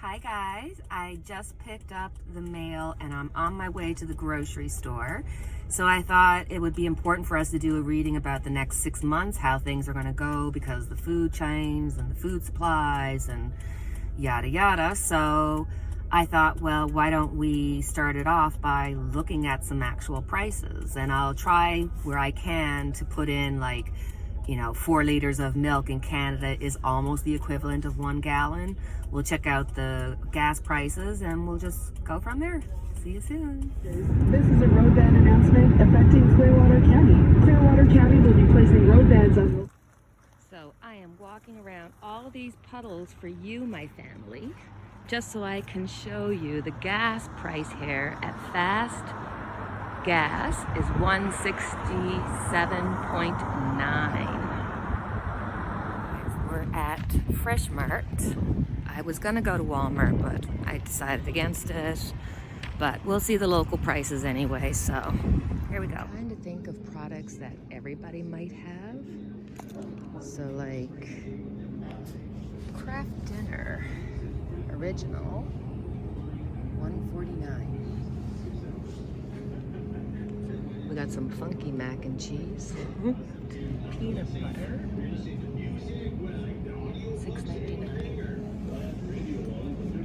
Hi guys, I just picked up the mail and I'm on my way to the grocery store. So I thought it would be important for us to do a reading about the next 6 months, how things are going to go because the food chains and the food supplies and yada yada. So I thought, well, why don't we start it off by looking at some actual prices, and I'll try where I can to put in 4 liters of milk in Canada is almost the equivalent of 1 gallon. We'll check out the gas prices and we'll just go from there. See you soon. This is a road ban announcement affecting Clearwater County. Clearwater County will be placing road bans on... So I am walking around all these puddles for you, my family, just so I can show you the gas price here at Fast Gas is 167.9. We're at Fresh Mart. I was gonna go to Walmart, but I decided against it. But we'll see the local prices anyway, so here we go. I'm trying to think of products that everybody might have. So like Kraft Dinner Original, $1.49. We got some funky mac and cheese. Peanut butter, $6.99.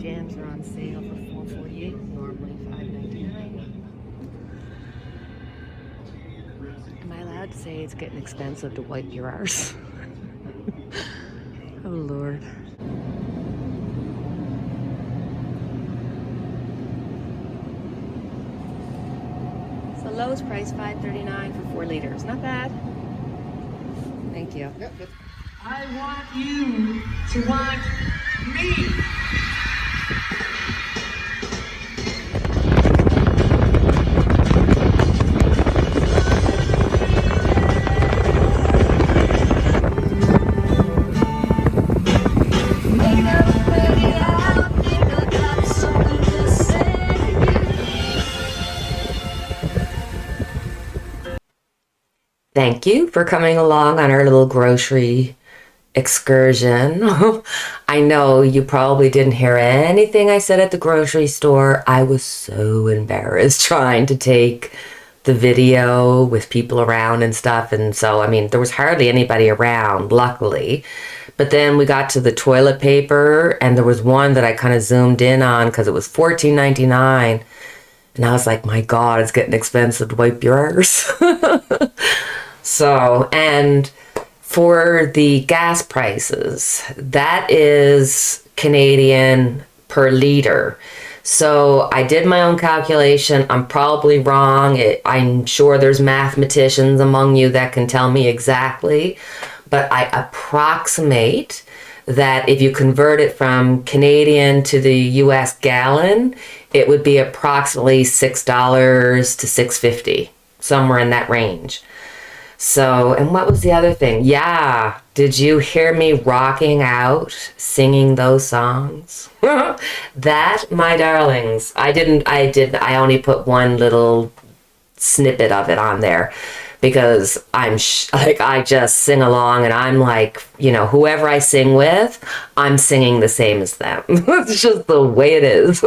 Jams are on sale for $4.48, normally $5.99. Am I allowed to say it's getting expensive to wipe your arse? Oh Lord. So lowest price $5.39 for 4 liters. Not bad. Thank you. Yep. I want you to want me. Thank you for coming along on our little grocery excursion. I know you probably didn't hear anything I said at the grocery store. I was so embarrassed trying to take the video with people around and stuff. And so, I mean, there was hardly anybody around, luckily. But then we got to the toilet paper and there was one that I kind of zoomed in on because it was $14.99. And I was like, my God, it's getting expensive to wipe your arse. So, and for the gas prices, that is Canadian per liter. So I did my own calculation. I'm probably wrong. I'm sure there's mathematicians among you that can tell me exactly, but I approximate that if you convert it from Canadian to the US gallon, it would be approximately $6 to $6.50, somewhere in that range. So, and what was the other thing? Yeah, did you hear me rocking out, singing those songs? That, my darlings, I only put one little snippet of it on there because I just sing along and I'm like, whoever I sing with, I'm singing the same as them. It's just the way it is.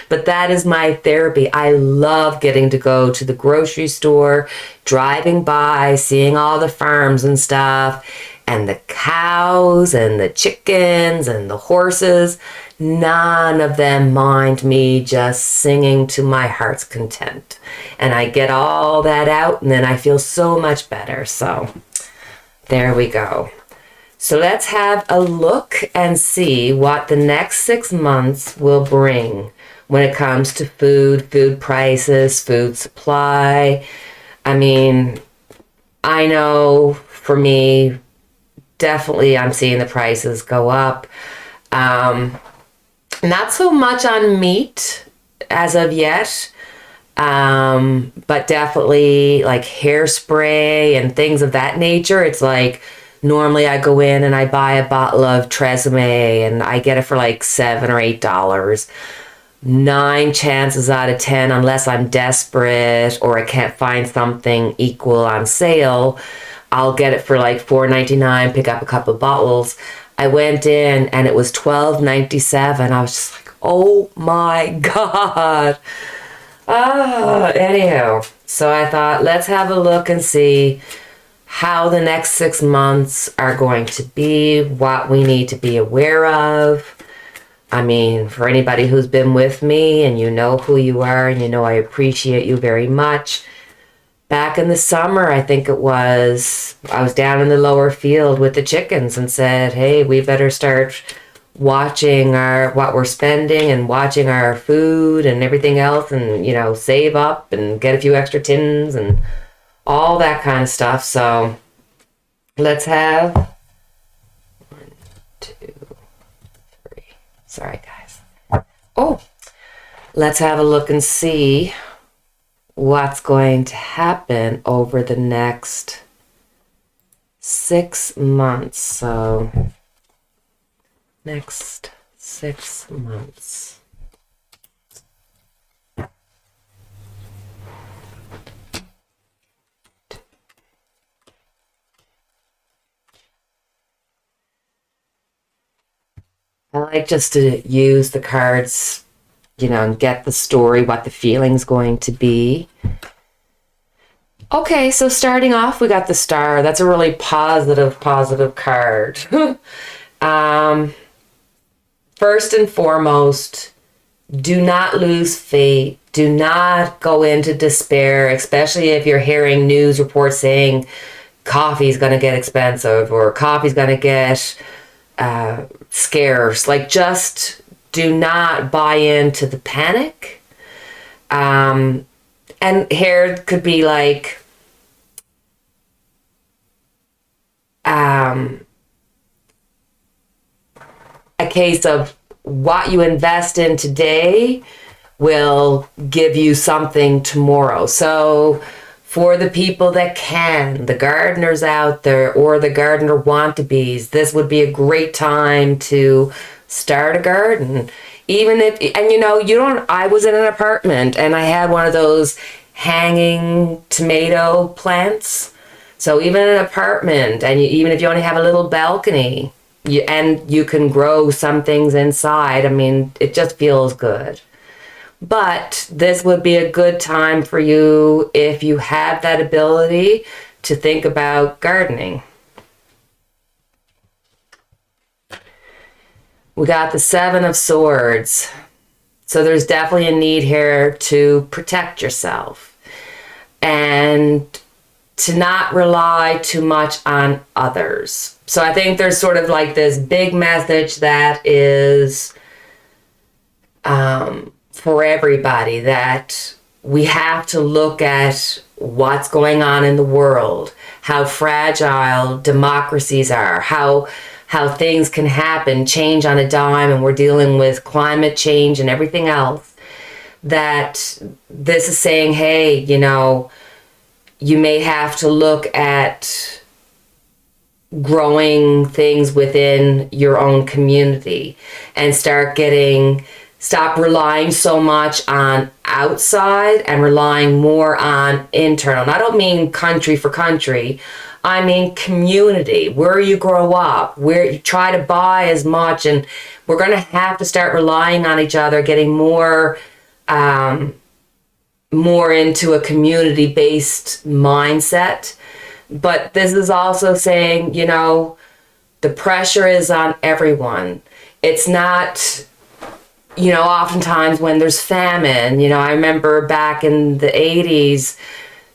But that is my therapy. I love getting to go to the grocery store, driving by, seeing all the farms and stuff, and the cows and the chickens and the horses. None of them mind me just singing to my heart's content. And I get all that out and then I feel so much better. So there we go. So let's have a look and see what the next 6 months will bring when it comes to food prices, food supply. I mean, I know for me, definitely I'm seeing the prices go up. Not so much on meat as of yet, but definitely like hairspray and things of that nature. It's like normally I go in and I buy a bottle of Tresemme and I get it for like $7 or $8. 9 chances out of 10, unless I'm desperate or I can't find something equal on sale, I'll get it for like $4.99, pick up a couple of bottles. I went in and it was $12.97. I was just like, oh my God. Anyhow, so I thought, let's have a look and see how the next 6 months are going to be, what we need to be aware of. I mean, for anybody who's been with me and you know who you are and you know I appreciate you very much. Back in the summer, I think it was, I was down in the lower field with the chickens and said, hey, we better start watching what we're spending and watching our food and everything else, and, you know, save up and get a few extra tins and all that kind of stuff. So let's have 1, 2, 3. Sorry, guys. Oh, let's have a look and see what's going to happen over the next 6 months. So, next 6 months. I like just to use the cards, you know, and get the story, what the feeling's going to be. Okay, so starting off, we got the Star. That's a really positive card. First and foremost, do not lose faith. Do not go into despair, especially if you're hearing news reports saying coffee's going to get expensive or coffee's going to get scarce. Like, just do not buy into the panic. And here it could be like a case of what you invest in today will give you something tomorrow. So for the people that can, the gardeners out there or the gardener want-to-be's, this would be a great time to start a garden. Even if, and you know, I was in an apartment and I had one of those hanging tomato plants. So even in an apartment, and even if you only have a little balcony, you can grow some things inside. I mean, it just feels good. But this would be a good time for you, if you have that ability, to think about gardening. We got the 7 of Swords. So there's definitely a need here to protect yourself and to not rely too much on others. So I think there's sort of like this big message that is for everybody, that we have to look at what's going on in the world, how fragile democracies are, how things can happen, change on a dime, and we're dealing with climate change and everything else. That this is saying, hey, you know, you may have to look at growing things within your own community and stop relying so much on outside and relying more on internal. And I don't mean country for country. I mean community, where you grow up, where you try to buy as much. And we're going to have to start relying on each other, getting more into a community-based mindset. But this is also saying, you know, the pressure is on everyone. It's not, you know, oftentimes when there's famine, you know, I remember back in the 80s,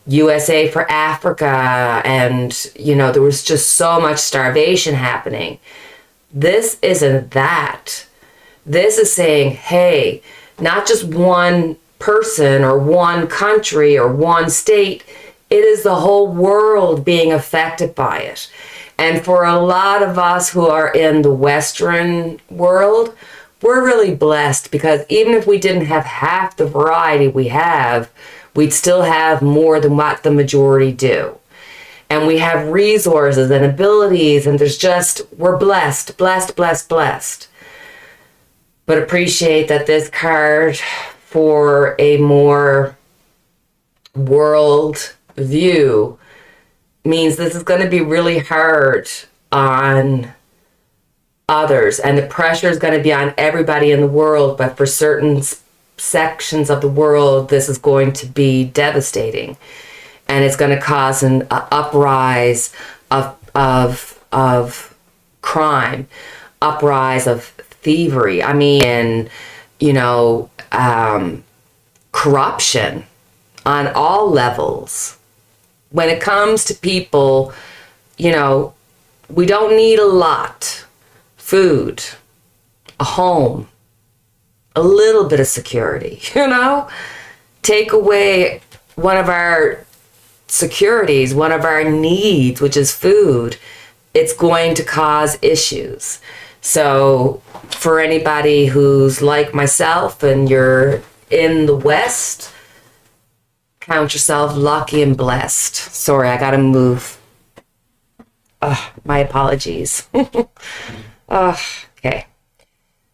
USA for Africa, and, you know, there was just so much starvation happening. This isn't that. This is saying, hey, not just one person or one country or one state, it is the whole world being affected by it. And for a lot of us who are in the Western world, we're really blessed, because even if we didn't have half the variety we have, we'd still have more than what the majority do. And we have resources and abilities, and we're blessed. But appreciate that this card, for a more world view, means this is going to be really hard on others. And the pressure is going to be on everybody in the world, but for certain sections of the world, this is going to be devastating. And it's going to cause an uprise of crime, uprise of thievery. I mean, corruption on all levels. When it comes to people, we don't need a lot. Food, a home, a little bit of security, Take away one of our securities, one of our needs, which is food, it's going to cause issues. So for anybody who's like myself and you're in the West, count yourself lucky and blessed. Sorry, I gotta move. My apologies. Okay.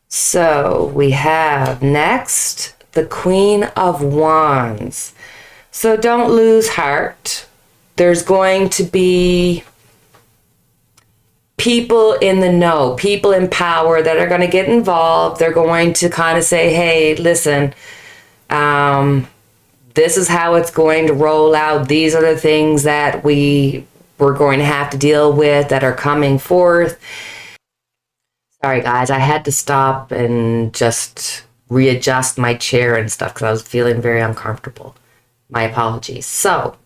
So we have next the Queen of Wands. So don't lose heart. There's going to be people in the know, people in power that are going to get involved. They're going to kind of say, hey, listen, this is how it's going to roll out. These are the things that we're going to have to deal with that are coming forth. Sorry, guys, I had to stop and just readjust my chair and stuff because I was feeling very uncomfortable. My apologies. So,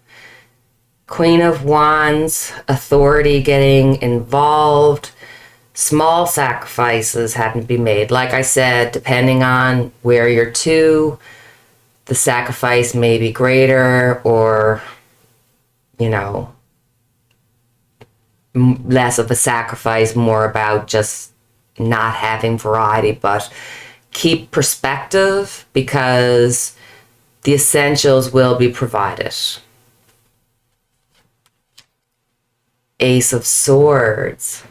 Queen of Wands, authority getting involved, small sacrifices having to be made. Like I said, depending on where you're to, the sacrifice may be greater or, less of a sacrifice, more about just not having variety, but keep perspective because the essentials will be provided. Ace of Swords.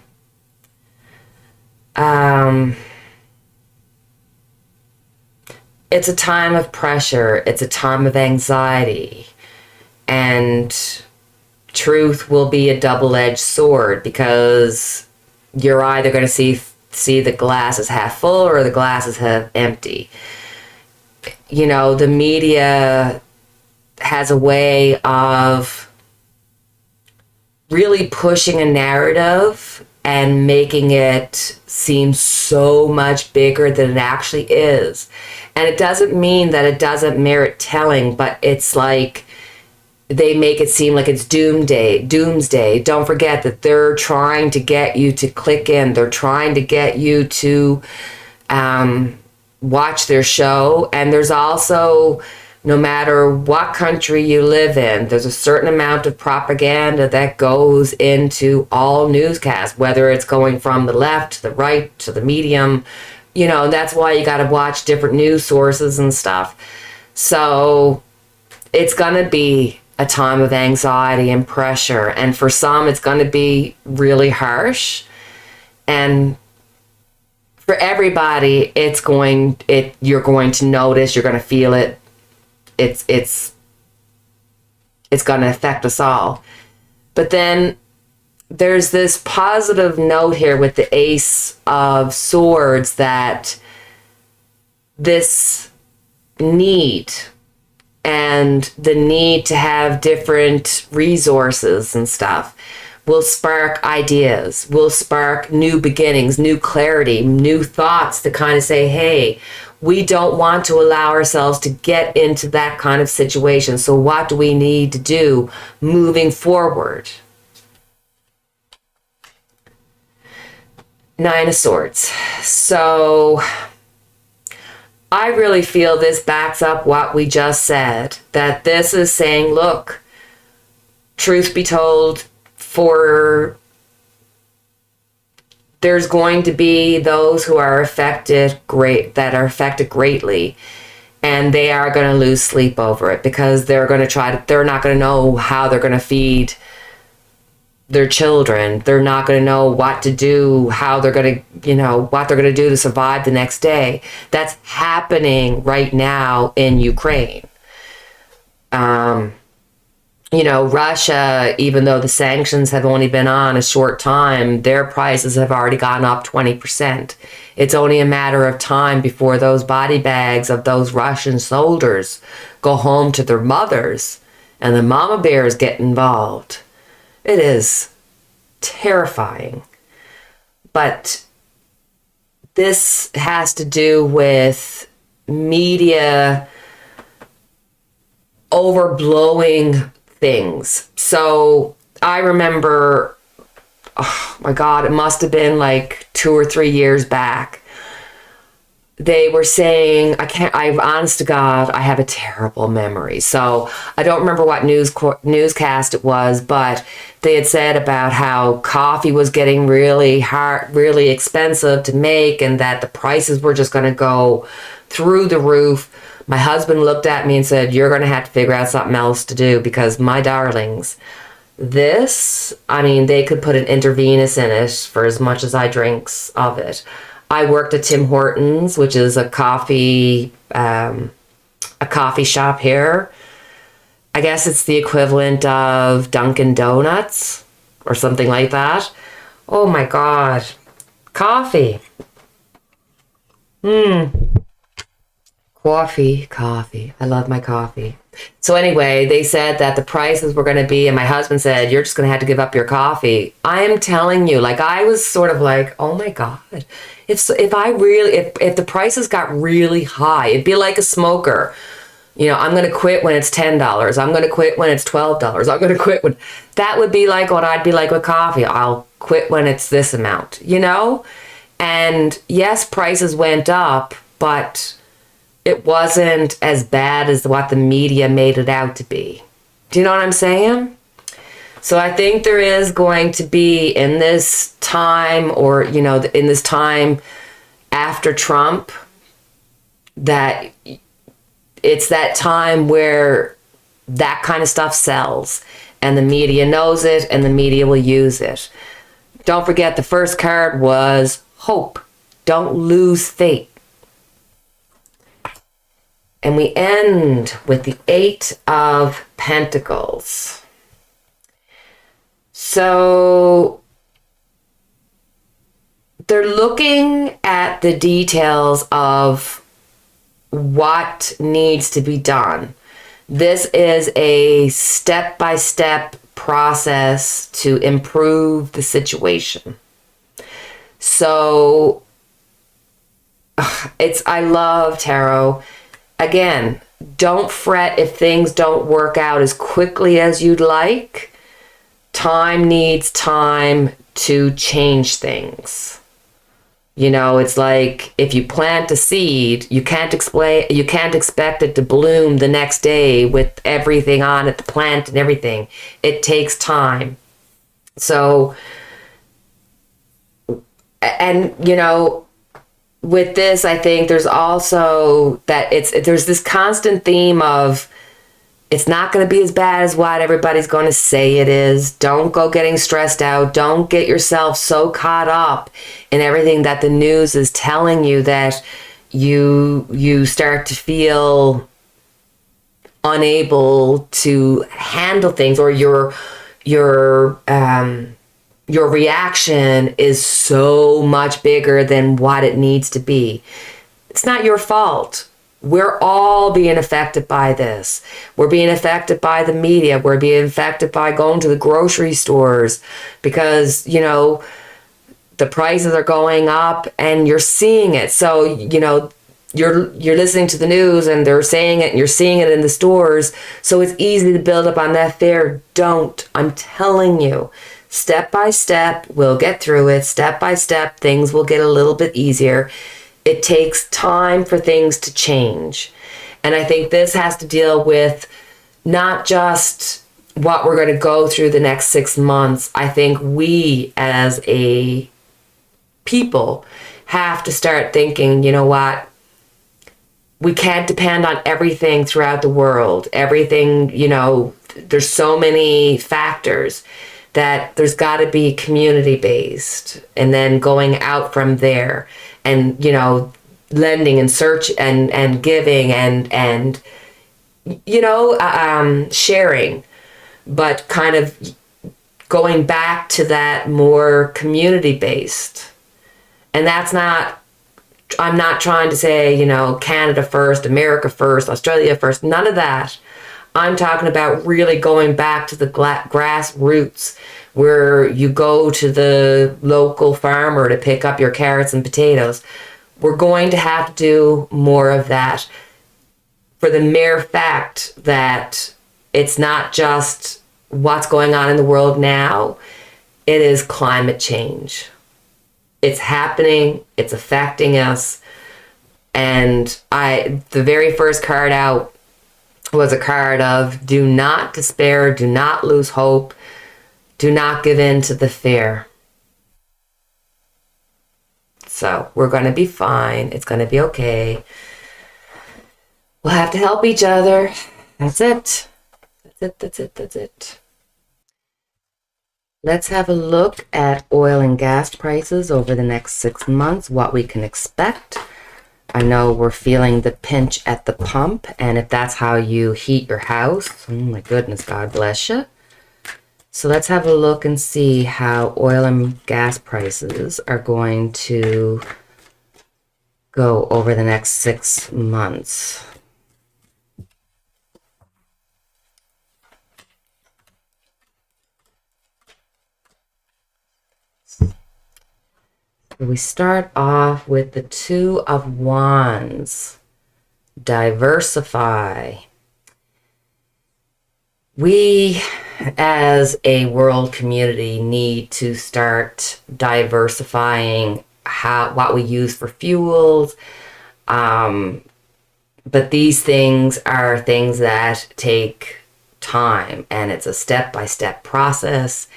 It's a time of pressure. It's a time of anxiety. And truth will be a double-edged sword because you're either going to see the glass is half full or the glass is half empty. The media has a way of really pushing a narrative and making it seem so much bigger than it actually is. And it doesn't mean that it doesn't merit telling, but it's like they make it seem like it's doomsday. Don't forget that they're trying to get you to click in. They're trying to get you to watch their show. And there's also, no matter what country you live in, there's a certain amount of propaganda that goes into all newscasts, whether it's going from the left to the right to the medium. That's why you got to watch different news sources and stuff. So it's going to be a time of anxiety and pressure. And for some, it's going to be really harsh. And for everybody, you're going to notice, you're going to feel it. It's going to affect us all. But then there's this positive note here with the Ace of Swords that this need and the need to have different resources and stuff will spark ideas, will spark new beginnings, new clarity, new thoughts to kind of say, hey, we don't want to allow ourselves to get into that kind of situation. So what do we need to do moving forward? Nine of Swords. So I really feel this backs up what we just said, that this is saying, look, truth be told, there's going to be those who are affected greatly, and they are going to lose sleep over it because they're not going to know how they're going to feed their children. They're not going to know what to do, how they're going to, what they're going to do to survive the next day. That's happening right now in Ukraine. Russia, even though the sanctions have only been on a short time, their prices have already gone up 20%. It's only a matter of time before those body bags of those Russian soldiers go home to their mothers and the mama bears get involved. It is terrifying. But this has to do with media overblowing things. So I remember, oh my God, it must have been like 2 or 3 years back. They were saying, honest to God, I have a terrible memory. So I don't remember what newscast it was, but they had said about how coffee was getting really expensive to make, and that the prices were just going to go through the roof. My husband looked at me and said, you're going to have to figure out something else to do, because my darlings, they could put an intravenous in it for as much as I drinks of it. I worked at Tim Hortons, which is a coffee shop here. I guess it's the equivalent of Dunkin' Donuts or something like that. Oh my God. Coffee. Coffee. I love my coffee. So anyway, they said that the prices were going to be, and my husband said, you're just going to have to give up your coffee. I am telling you, I was sort of like, oh my God, if the prices got really high, it'd be like a smoker. I'm going to quit when it's $10. I'm going to quit when it's $12. I'm going to quit when, that would be like what I'd be like with coffee. I'll quit when it's this amount, And yes, prices went up, but it wasn't as bad as what the media made it out to be. Do you know what I'm saying? So I think there is going to be in this time, or, in this time after Trump, that it's that time where that kind of stuff sells, and the media knows it, and the media will use it. Don't forget, the first card was hope. Don't lose faith. And we end with the 8 of Pentacles. So they're looking at the details of what needs to be done. This is a step-by-step process to improve the situation. So I love tarot. Again, don't fret if things don't work out as quickly as you'd like. Time needs time to change things. It's like if you plant a seed, you can't expect it to bloom the next day with everything on it, the plant and everything. It takes time. So, and with this, I think there's also that there's this constant theme of it's not going to be as bad as what everybody's going to say it is. Don't go getting stressed out. Don't get yourself so caught up in everything that the news is telling you that you start to feel unable to handle things, or your reaction is so much bigger than what it needs to be. It's not your fault. We're all being affected by this. We're being affected by the media. We're being affected by going to the grocery stores because, the prices are going up and you're seeing it. So, you're listening to the news and they're saying it and you're seeing it in the stores. So it's easy to build up on that fear. Don't. I'm telling you. Step by step, we'll get through it. Step by step, things will get a little bit easier. It takes time for things to change. And I think this has to deal with not just what we're going to go through the next 6 months. I think we as a people have to start thinking, you know what? We can't depend on everything throughout the world. Everything, there's so many factors that there's got to be community-based, and then going out from there, and lending and search and giving and sharing. but kind of going back to that more community-based. And that's not, I'm not trying to say, you know, Canada first, America first, Australia first, none of that. I'm talking about really going back to the grassroots, where you go to the local farmer to pick up your carrots and potatoes. We're going to have to do more of that, for the mere fact that it's not just what's going on in the world now, it is climate change. It's happening, it's affecting us. And the very first card out was a card of do not despair, do not lose hope, do not give in to the fear. So we're going to be fine. It's going to be okay. We'll have to help each other. That's it. That's it. Let's have a look at oil and gas prices over the next 6 months, what we can expect. I know we're feeling the pinch at the pump, and if that's how you heat your house, oh my goodness, God bless you. So let's have a look and see how oil and gas prices are going to go over the next 6 months. We start off with the Two of Wands. Diversify. We, as a world community, need to start diversifying what we use for fuels. But these things are things that take time, and it's a step-by-step process.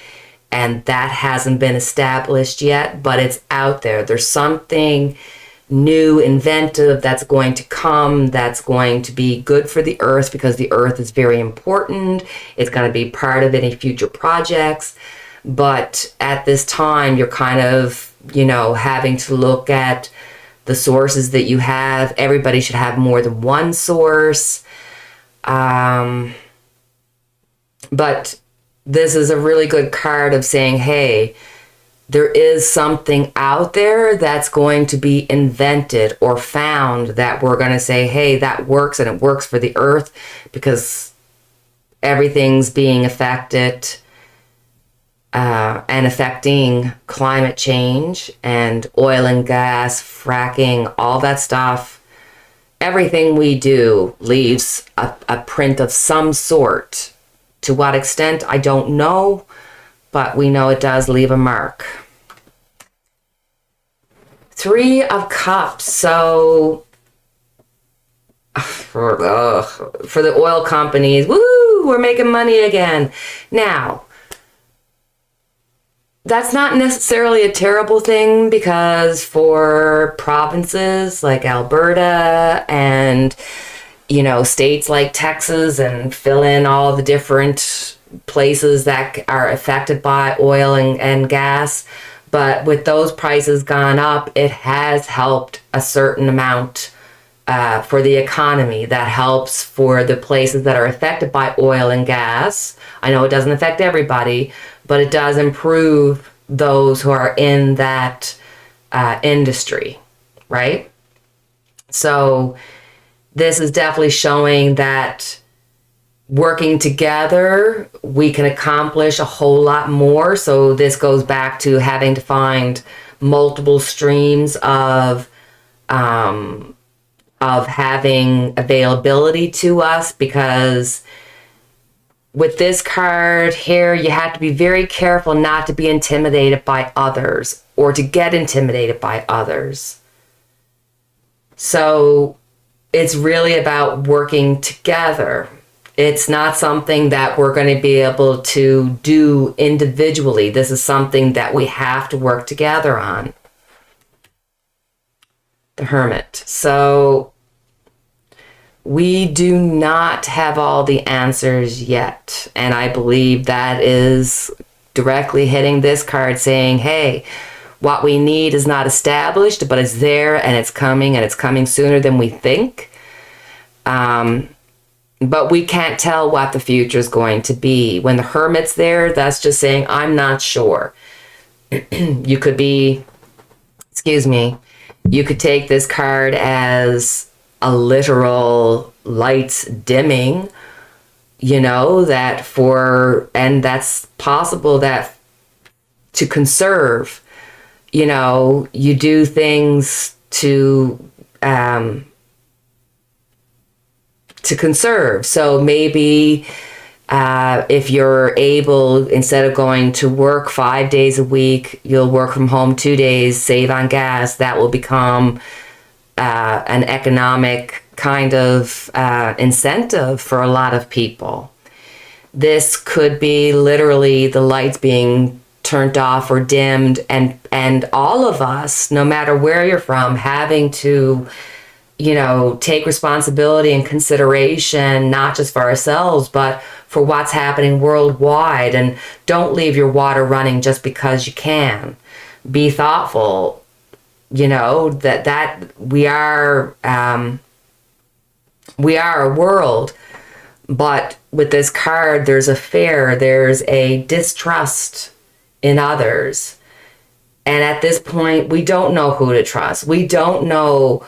And that hasn't been established yet, but it's out there. There's something new, inventive that's going to come, that's going to be good for the earth, because the earth is very important. It's going to be part of any future projects. But at this time, you're kind of, you know, having to look at the sources that you have. Everybody should have more than one source. But this is a really good card of saying, hey, there is something out there that's going to be invented or found that we're going to say, hey, that works, and it works for the earth, because everything's being affected and affecting climate change and oil and gas, fracking, all that stuff. Everything we do leaves a print of some sort. To what extent, I don't know, but we know it does leave a mark. Three of Cups. So for the oil companies, woo, we're making money again. Now, that's not necessarily a terrible thing, because for provinces like Alberta and, you know, states like Texas, and fill in all the different places that are affected by oil and gas. But with those prices gone up, it has helped a certain amount for the economy. That helps for the places that are affected by oil and gas. I know it doesn't affect everybody, but it does improve those who are in that industry, right? So this is definitely showing that working together, we can accomplish a whole lot more. So this goes back to having to find multiple streams of having availability to us, because with this card here, you have to be very careful not to be intimidated by others or to get intimidated by others. So it's really about working together. It's not something that we're going to be able to do individually. This is something that we have to work together on. The Hermit. So we do not have all the answers yet. And I believe that is directly hitting this card, saying, hey, what we need is not established, but it's there, and it's coming sooner than we think. But we can't tell what the future is going to be. When the hermit's there, that's just saying, I'm not sure. You could be, excuse me, you could take this card as a literal lights dimming, you know, and that's possible that to conserve, you know, you do things to conserve. So maybe if you're able, instead of going to work 5 days a week, you'll work from home 2 days, save on gas. That will become an economic kind of incentive for a lot of people. This could be literally the lights being turned off or dimmed, and all of us, no matter where you're from, having to, you know, take responsibility and consideration, not just for ourselves, but for what's happening worldwide. And don't leave your water running just because you can. Be thoughtful, you know, that we are a world. But with this card, there's a fear, there's a distrust in others. And at this point, we don't know who to trust. We don't know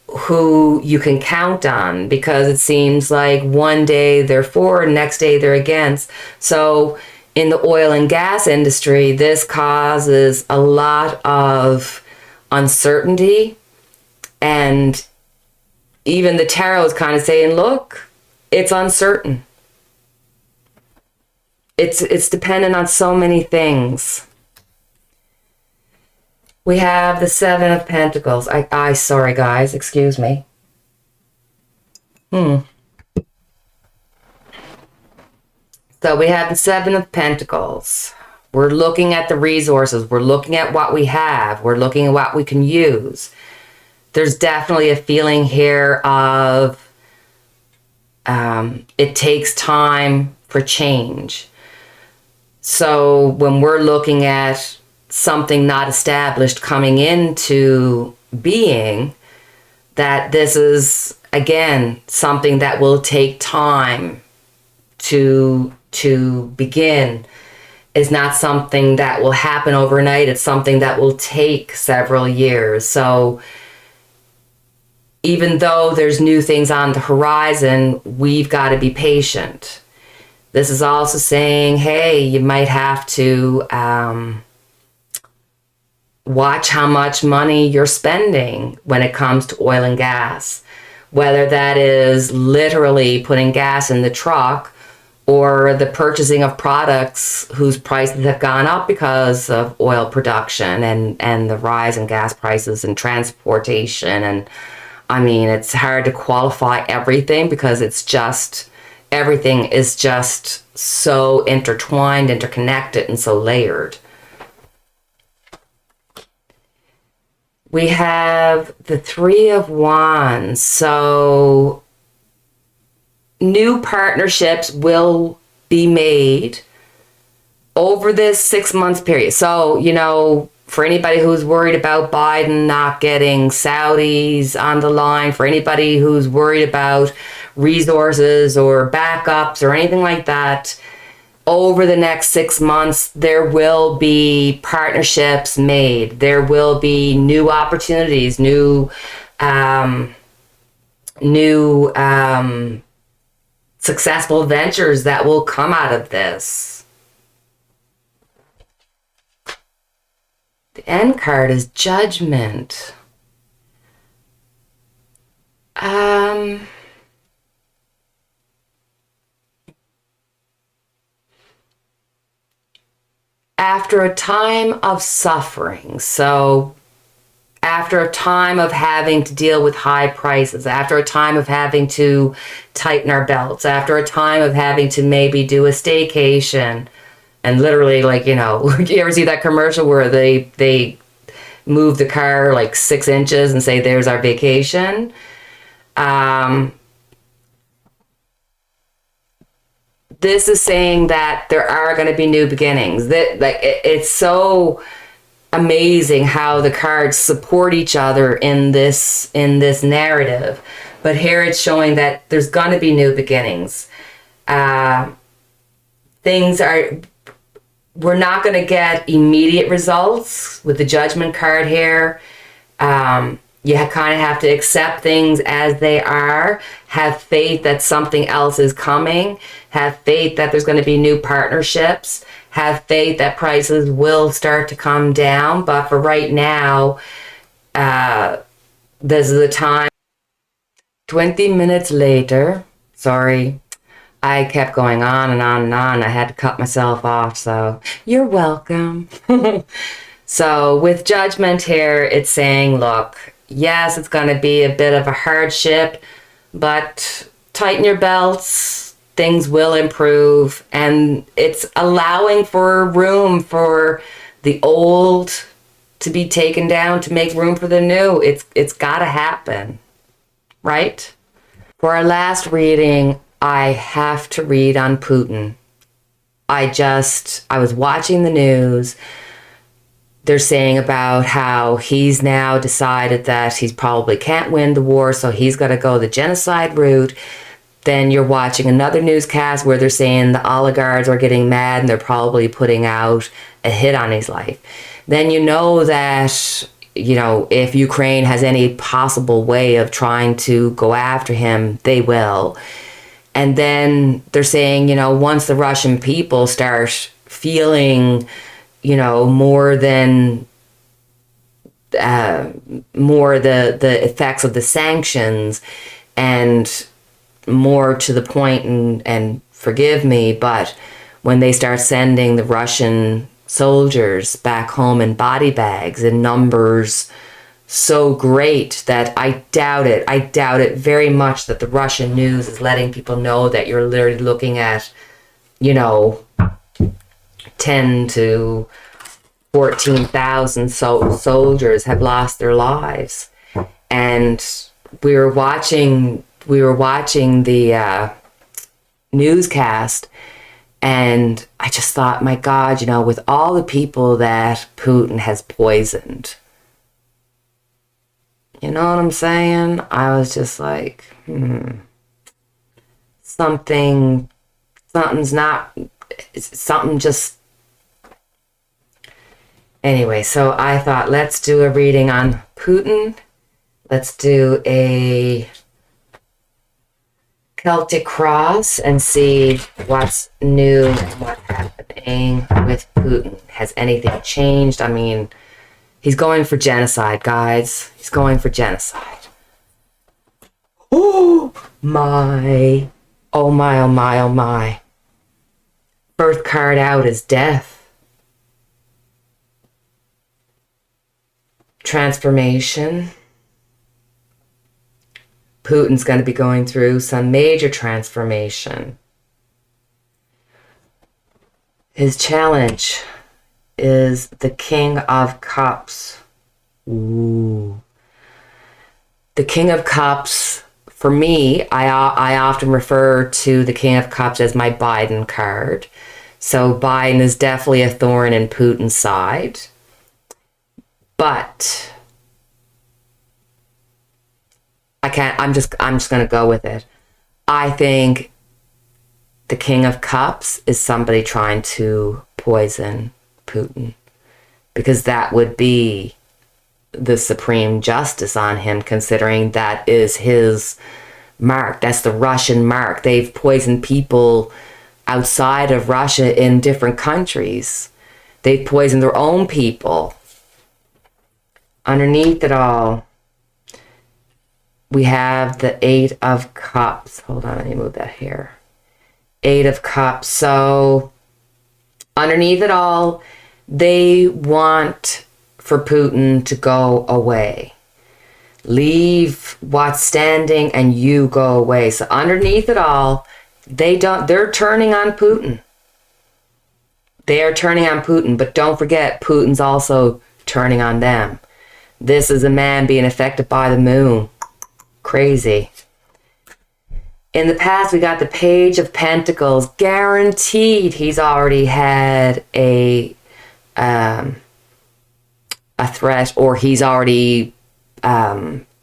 who you can count on, because it seems like one day they're for, next day they're against. So in the oil and gas industry, this causes a lot of uncertainty. And even the tarot is kind of saying, look, it's uncertain. It's dependent on so many things. We have the Seven of Pentacles. Sorry guys, excuse me. So we have the Seven of Pentacles. We're looking at the resources. We're looking at what we have. We're looking at what we can use. There's definitely a feeling here of it takes time for change. So when we're looking at something not established coming into being, that this is, again, something that will take time to begin. Is not something that will happen overnight. It's something that will take several years. So even though there's new things on the horizon, we've got to be patient. This is also saying, hey, you might have to watch how much money you're spending when it comes to oil and gas. Whether that is literally putting gas in the truck, or the purchasing of products whose prices have gone up because of oil production and the rise in gas prices and transportation. And I mean, it's hard to qualify everything, because it's just, everything is just so intertwined, interconnected, and so layered. We have the Three of Wands. So new partnerships will be made over this 6 month period. So, you know, for anybody who's worried about Biden not getting Saudis on the line, for anybody who's worried about resources or backups or anything like that, over the next 6 months, there will be partnerships made. There will be new opportunities, new successful ventures that will come out of this. The end card is Judgment. After a time of suffering, so after a time of having to deal with high prices, after a time of having to tighten our belts, after a time of having to maybe do a staycation, and literally, like, you know, you ever see that commercial where they move the car like 6 inches and say, there's our vacation? This is saying that there are going to be new beginnings. That, like, it's so amazing how the cards support each other in this narrative. But here it's showing that there's going to be new beginnings. We're not going to get immediate results with the judgment card here. You kind of have to accept things as they are. Have faith that something else is coming. Have faith that there's going to be new partnerships. Have faith that prices will start to come down. But for right now, this is the time. 20 minutes later, sorry, I kept going on and on and on. I had to cut myself off, so you're welcome. So with judgment here, it's saying, look, yes, it's going to be a bit of a hardship, but tighten your belts, things will improve, and it's allowing for room for the old to be taken down to make room for the new. It's got to happen, right? For our last reading, I have to read on Putin. I was watching the news. They're saying about how he's now decided that he probably can't win the war, so he's got to go the genocide route. Then you're watching another newscast where they're saying the oligarchs are getting mad and they're probably putting out a hit on his life. Then you know that, if Ukraine has any possible way of trying to go after him, they will. And then they're saying, once the Russian people start feeling, more the effects of the sanctions, and more to the point, and forgive me, but when they start sending the Russian soldiers back home in body bags in numbers so great that I doubt it very much that the Russian news is letting people know that you're literally looking at, 10 to 14,000 soldiers have lost their lives. And we were watching the newscast, and I just thought, my God, with all the people that Putin has poisoned, you know what I'm saying? I was just like, something just... Anyway, so I thought, let's do a reading on Putin. Let's do a Celtic cross and see what's new and what's happening with Putin. Has anything changed? I mean, he's going for genocide, guys. He's going for genocide. Oh my. Oh my, oh my, oh my. First card out is death. Transformation. Putin's going to be going through some major transformation. His challenge is the King of Cups. Ooh. The King of Cups, for me, I often refer to the King of Cups as my Biden card. So Biden is definitely a thorn in Putin's side. But I'm just going to go with it. I think the King of Cups is somebody trying to poison Putin, because that would be the supreme justice on him, considering that is his mark. That's the Russian mark. They've poisoned people outside of Russia in different countries. They've poisoned their own people. Underneath it all, we have the Eight of Cups. Hold on, let me move that here. Eight of Cups. So underneath it all, they want for Putin to go away. Leave what's standing and you go away. So underneath it all, they're turning on Putin. They are turning on Putin, but don't forget, Putin's also turning on them. This is a man being affected by the moon. Crazy. In the past, we got the Page of Pentacles. Guaranteed he's already had a threat, or he's already gone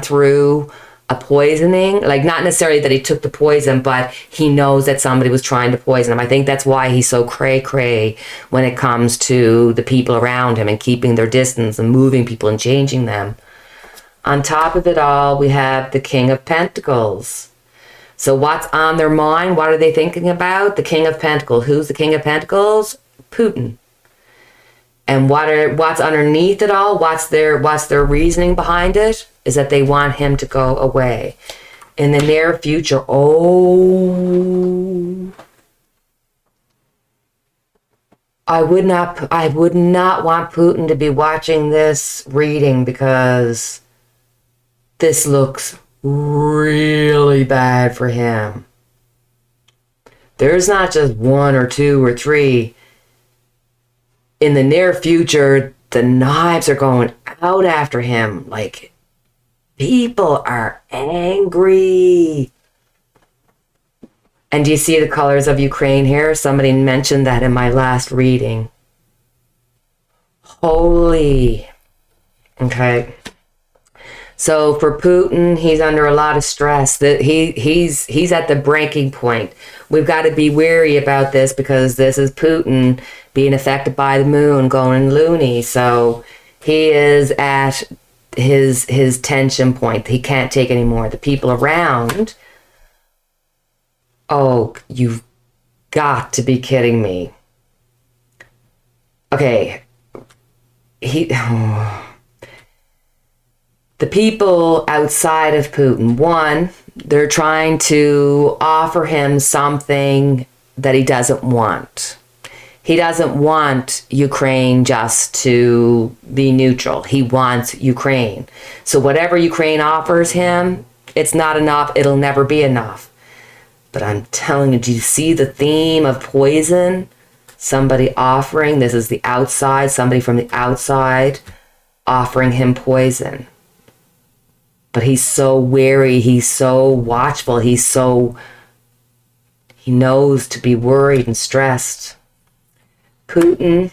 through a poisoning, like not necessarily that he took the poison, but he knows that somebody was trying to poison him. I think that's why he's so cray when it comes to the people around him and keeping their distance and moving people and changing them. On top of it all, we have the King of Pentacles. So what's on their mind? What are they thinking about? The King of Pentacles. Who's the King of Pentacles? Putin. And what's underneath it all? What's their reasoning behind it? Is that they want him to go away in the near future. Oh, I would not want Putin to be watching this reading, because this looks really bad for him. There's not just one or two or three. In the near future, the knives are going out after him. Like, people are angry. And do you see the colors of Ukraine here? Somebody mentioned that in my last reading. Holy. Okay. So for Putin, he's under a lot of stress. That he's at the breaking point. We've got to be wary about this, because this is Putin being affected by the moon, going loony. So he is at his tension point. He can't take any more. The people around, oh, you've got to be kidding me. Okay. The people outside of Putin, one, they're trying to offer him something that he doesn't want. He doesn't want Ukraine just to be neutral. He wants Ukraine. So whatever Ukraine offers him, it's not enough. It'll never be enough. But I'm telling you, do you see the theme of poison? Somebody offering, this is the outside, somebody from the outside offering him poison. But he's so wary, he's so watchful, he knows to be worried and stressed. Putin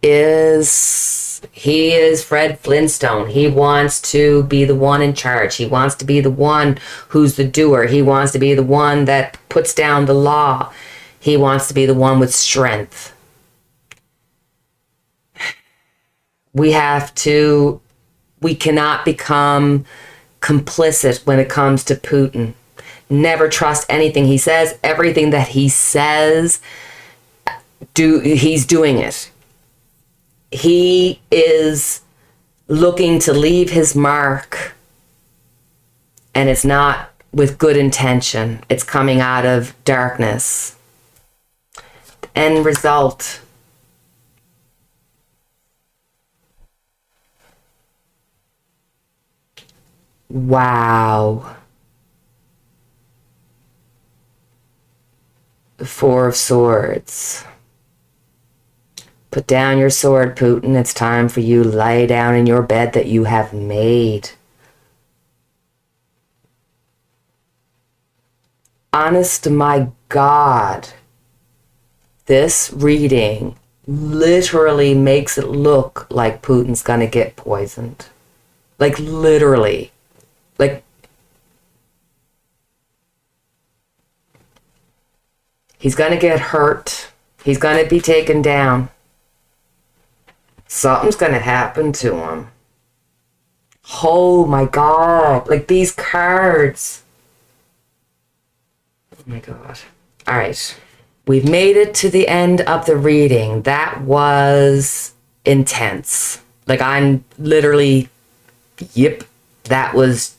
is Fred Flintstone. He wants to be the one in charge. He wants to be the one who's the doer. He wants to be the one that puts down the law. He wants to be the one with strength. We cannot become complicit when it comes to Putin. Never trust anything he says. Everything that he says, he's doing it. He is looking to leave his mark, and it's not with good intention. It's coming out of darkness. The end result. Wow. The Four of Swords. Put down your sword, Putin. It's time for you to lay down in your bed that you have made. Honest to my God, this reading literally makes it look like Putin's gonna get poisoned. Like, literally. Like, he's gonna get hurt. He's gonna be taken down. Something's gonna happen to him. Oh my God. Like, these cards. Oh my God. All right. We've made it to the end of the reading. That was intense. Like, I'm literally, yep, that was,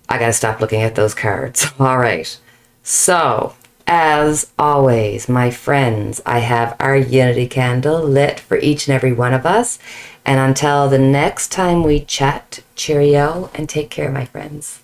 I gotta stop looking at those cards. All right. So, as always, my friends, I have our unity candle lit for each and every one of us. And until the next time we chat, cheerio and take care, my friends.